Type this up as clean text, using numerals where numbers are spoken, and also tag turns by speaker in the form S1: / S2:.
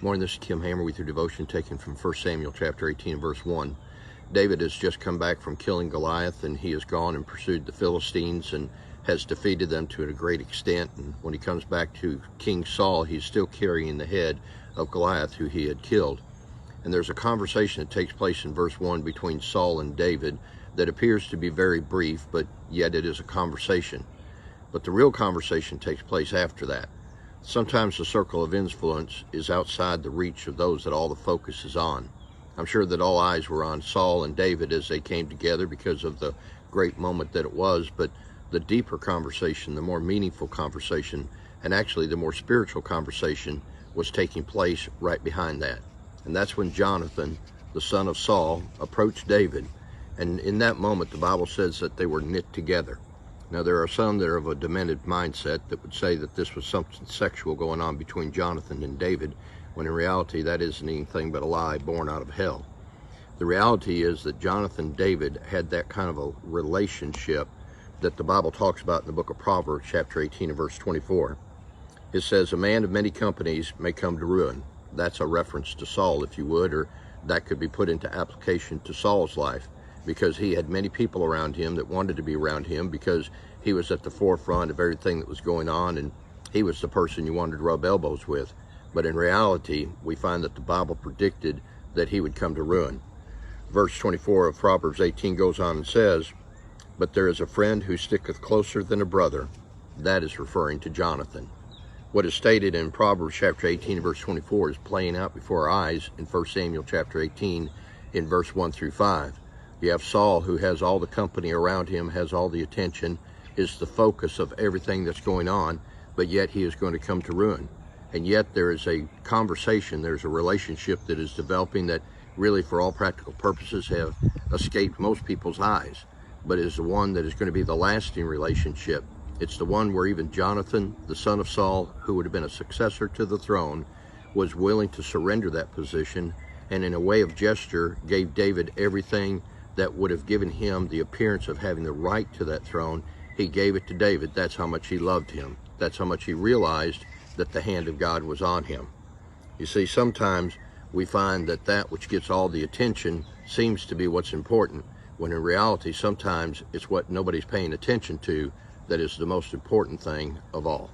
S1: Morning, this is Kim Hammer with your devotion taken from 1 Samuel chapter 18 verse 1. David has just come back from killing Goliath, and he has gone and pursued the Philistines and has defeated them to a great extent. And when he comes back to King Saul, he's still carrying the head of Goliath, who he had killed. And there's a conversation that takes place in verse 1 between Saul and David that appears to be very brief, but yet it is a conversation. But the real conversation takes place after that. Sometimes the circle of influence is outside the reach of those that all the focus is on. I'm sure that all eyes were on Saul and David as they came together because of the great moment that it was, but the deeper conversation, the more meaningful conversation, and actually the more spiritual conversation was taking place right behind that. And that's when Jonathan, the son of Saul, approached David, and in that moment the Bible says that they were knit together. Now, there are some that are of a demented mindset that would say that this was something sexual going on between Jonathan and David, when in reality that isn't anything but a lie born out of hell. The reality is that Jonathan and David had that kind of a relationship that the Bible talks about in the book of Proverbs, chapter 18 and verse 24. It says, "A man of many companies may come to ruin." That's a reference to Saul, if you would, or that could be put into application to Saul's life, because he had many people around him that wanted to be around him because he was at the forefront of everything that was going on, and he was the person you wanted to rub elbows with. But in reality, we find that the Bible predicted that he would come to ruin. Verse 24 of Proverbs 18 goes on and says, "But there is a friend who sticketh closer than a brother." That is referring to Jonathan. What is stated in Proverbs chapter 18 verse 24 is playing out before our eyes in 1 Samuel chapter 18 in verse 1 through 5. You have Saul, who has all the company around him, has all the attention, is the focus of everything that's going on, but yet he is going to come to ruin. And yet there is a conversation, there's a relationship that is developing that really, for all practical purposes, have escaped most people's eyes, but is the one that is going to be the lasting relationship. It's the one where even Jonathan, the son of Saul, who would have been a successor to the throne, was willing to surrender that position, and in a way of gesture gave David everything that would have given him the appearance of having the right to that throne. He gave it to David. That's how much he loved him. That's how much he realized that the hand of God was on him. You see, sometimes we find that that which gets all the attention seems to be what's important, when in reality sometimes it's what nobody's paying attention to that is the most important thing of all.